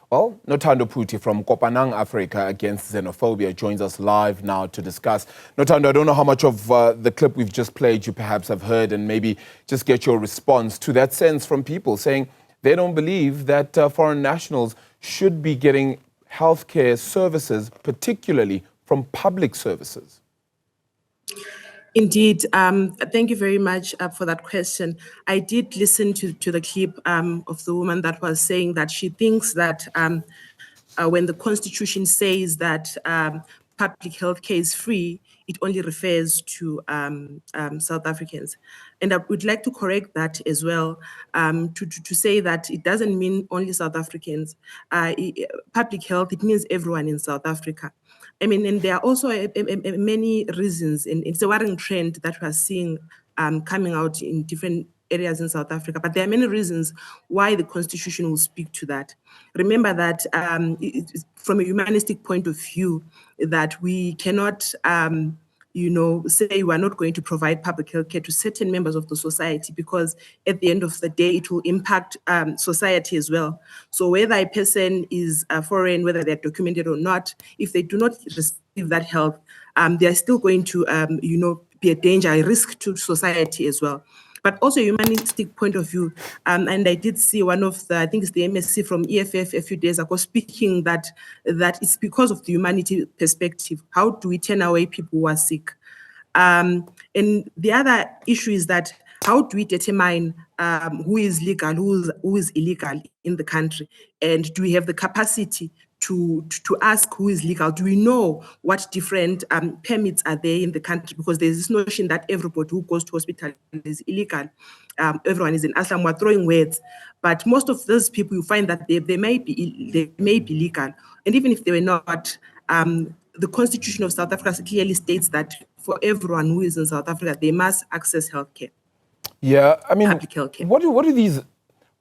Well, Nothando Phuti from Kopanang Africa Against Xenophobia joins us live now to discuss. Nothando, I don't know how much of the clip we've just played you perhaps have heard, and maybe just get your response to that sense from people saying they don't believe that foreign nationals should be getting healthcare services, particularly from public services. Indeed. Thank you very much for that question. I did listen to the clip of the woman that was saying that she thinks that when the Constitution says that public health care is free, it only refers to South Africans. And I would like to correct that as well, to say that it doesn't mean only South Africans. Public health, it means everyone in South Africa. I mean, and there are also many reasons, and it's a worrying trend that we are seeing coming out in different areas in South Africa. But there are many reasons why the Constitution will speak to that. Remember that from a humanistic point of view, that we cannot, say we are not going to provide public health care to certain members of the society, because at the end of the day, it will impact society as well. So whether a person is foreign, whether they're documented or not, if they do not receive that help, they are still going to, be a danger, a risk to society as well. But also a humanistic point of view. And I did see one of the, I think it's the MSc from EFF a few days ago, speaking that it's because of the humanity perspective. How do we turn away people who are sick? And the other issue is that how do we determine who is legal, who is illegal in the country? And do we have the capacity to ask who is legal? Do we know what different permits are there in the country? Because there's this notion that everybody who goes to hospital is illegal. Everyone is in Aslam. We're throwing words, but most of those people, you find that they may be legal, and even if they were not, the Constitution of South Africa clearly states that for everyone who is in South Africa, they must access healthcare. Yeah, I mean, public healthcare. What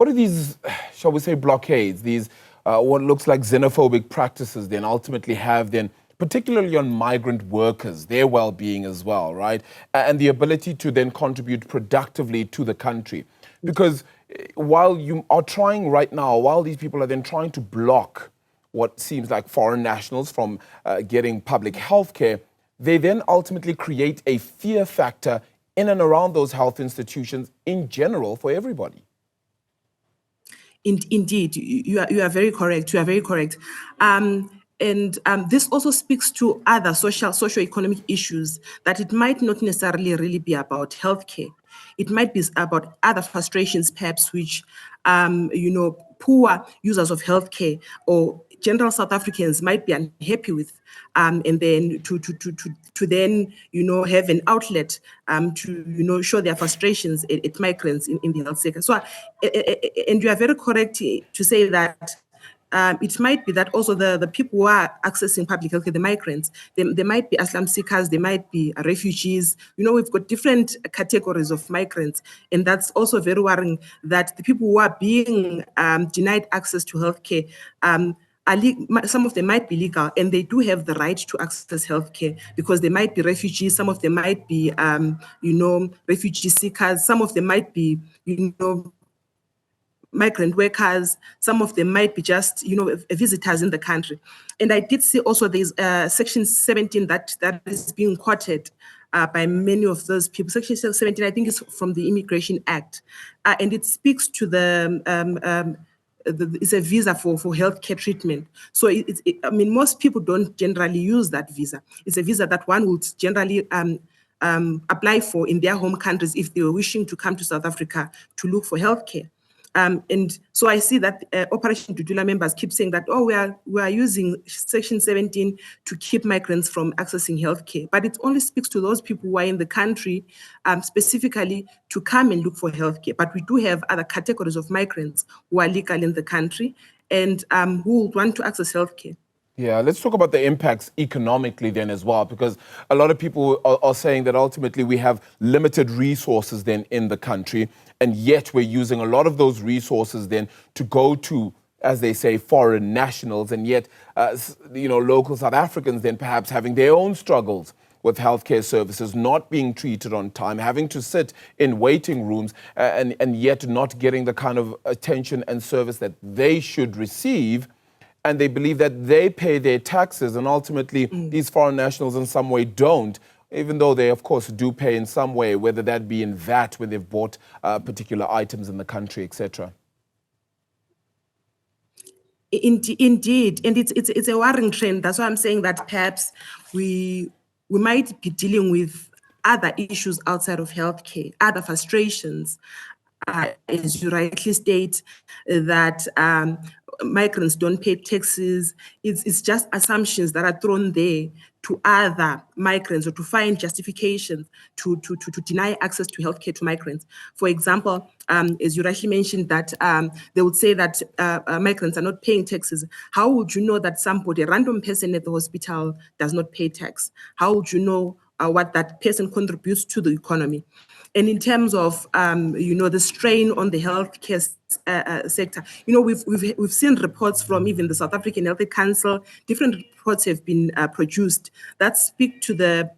are these, shall we say, blockades? These what looks like xenophobic practices then ultimately have then, particularly on migrant workers, their well-being as well, right? And the ability to then contribute productively to the country. Because while you are trying right now, while these people are then trying to block what seems like foreign nationals from getting public health care, they then ultimately create a fear factor in and around those health institutions in general for everybody. Indeed, you are very correct. You are very correct. And this also speaks to other socio-economic issues, that it might not necessarily really be about healthcare. It might be about other frustrations, perhaps, which, poor users of healthcare or general South Africans might be unhappy with, and then to then, have an outlet to, show their frustrations at migrants in the health sector. So, and you are very correct to say that it might be that also the people who are accessing public health care, the migrants, they might be asylum seekers, they might be refugees. We've got different categories of migrants, and that's also very worrying, that the people who are being denied access to health care, some of them might be legal, and they do have the right to access healthcare, because they might be refugees, some of them might be, refugee seekers, some of them might be, migrant workers, some of them might be just, visitors in the country. And I did see also there's Section 17 that is being quoted by many of those people. Section 17, I think, is from the Immigration Act, and it speaks to it's a visa for healthcare treatment. So most people don't generally use that visa. It's a visa that one would generally apply for in their home countries if they were wishing to come to South Africa to look for healthcare. And so I see that Operation Dudula members keep saying that, we are using Section 17 to keep migrants from accessing healthcare. But it only speaks to those people who are in the country specifically to come and look for healthcare. But we do have other categories of migrants who are legal in the country and who would want to access healthcare. Yeah, let's talk about the impacts economically then as well, because a lot of people are saying that ultimately we have limited resources then in the country, and yet we're using a lot of those resources then to go to, as they say, foreign nationals, and yet, local South Africans then perhaps having their own struggles with healthcare services, not being treated on time, having to sit in waiting rooms, and yet not getting the kind of attention and service that they should receive. and they believe that they pay their taxes, and ultimately these foreign nationals in some way don't, even though they, of course, do pay in some way, whether that be in VAT when they've bought particular items in the country, etc. Indeed, and it's a worrying trend. That's why I'm saying that perhaps we might be dealing with other issues outside of healthcare, other frustrations. As you rightly state, that migrants don't pay taxes. It's just assumptions that are thrown there to other migrants or to find justifications to deny access to healthcare to migrants. For example, as you rightly mentioned, that they would say that migrants are not paying taxes. How would you know that somebody, a random person at the hospital, does not pay tax? How would you know what that person contributes to the economy? And in terms of, the strain on the healthcare sector, we've seen reports from even the South African Health Council. Different reports have been produced that speak to the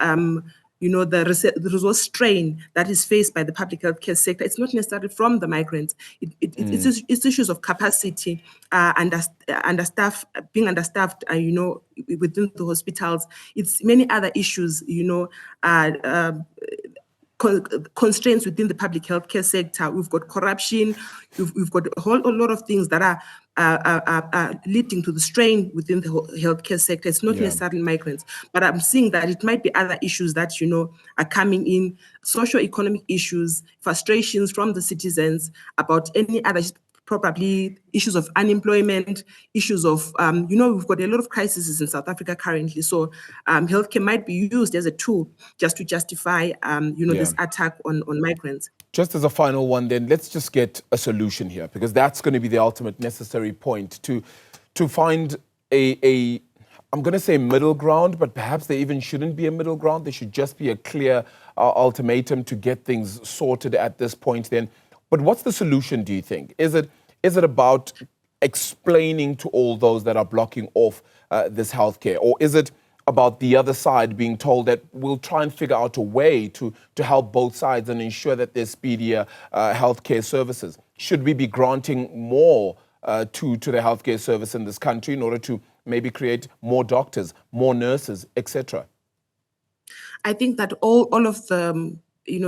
resource strain that is faced by the public healthcare sector. It's not necessarily from the migrants. It's issues of capacity, being understaffed, within the hospitals. It's many other issues, constraints within the public healthcare sector. We've got corruption. We've got a lot of things that are leading to the strain within the healthcare sector. It's not necessarily migrants, but I'm seeing that it might be other issues that are coming in, socio-economic issues, frustrations from the citizens about any other, probably issues of unemployment, issues of, we've got a lot of crises in South Africa currently. So healthcare might be used as a tool just to justify, this attack on migrants. Just as a final one then, let's just get a solution here, because that's going to be the ultimate necessary point to find a I'm going to say middle ground, but perhaps there even shouldn't be a middle ground. There should just be a clear ultimatum to get things sorted at this point then. But what's the solution, do you think? Is it about explaining to all those that are blocking off this healthcare? Or is it about the other side being told that we'll try and figure out a way to help both sides and ensure that there's speedier healthcare services? Should we be granting more to the healthcare service in this country in order to maybe create more doctors, more nurses, etc.? I think that all of the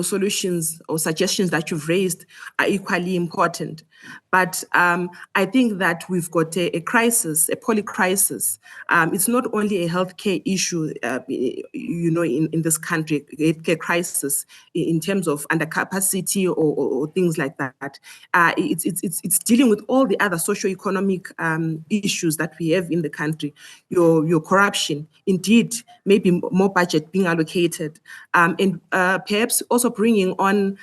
solutions or suggestions that you've raised are equally important. But I think that we've got a crisis, a poly-crisis. It's not only a healthcare issue, in this country, a healthcare crisis in terms of undercapacity or things like that. It's dealing with all the other socio-economic issues that we have in the country. Your corruption, indeed, maybe more budget being allocated, and perhaps also bringing on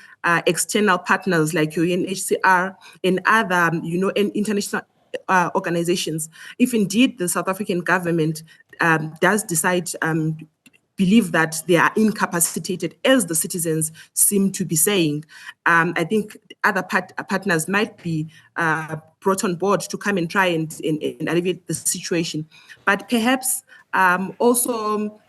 external partners like your UNHCR and other, and international organizations. If indeed the South African government does decide, believe that they are incapacitated, as the citizens seem to be saying, I think other partners might be brought on board to come and try and alleviate the situation. But perhaps also,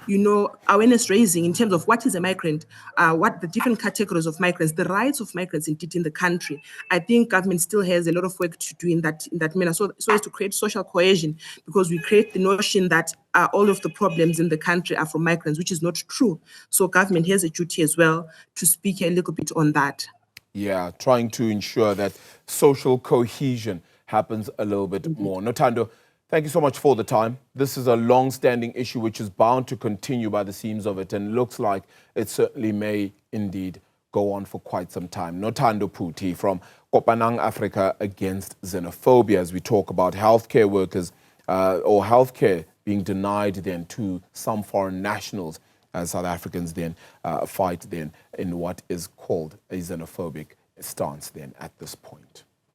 awareness raising in terms of what is a migrant, what the different categories of migrants, the rights of migrants indeed in the country. I think government still has a lot of work to do in that manner, so as to create social cohesion, because we create the notion that all of the problems in the country are from migrants, which is not true. So government has a duty as well to speak a little bit on that. Yeah, trying to ensure that social cohesion happens a little bit more. Nothando, thank you so much for the time. This is a long-standing issue which is bound to continue by the seams of it, and looks like it certainly may indeed go on for quite some time. Nothando Phuti from Kopanang Africa Against Xenophobia, as we talk about healthcare workers or healthcare being denied then to some foreign nationals, as South Africans then fight then in what is called a xenophobic stance then at this point.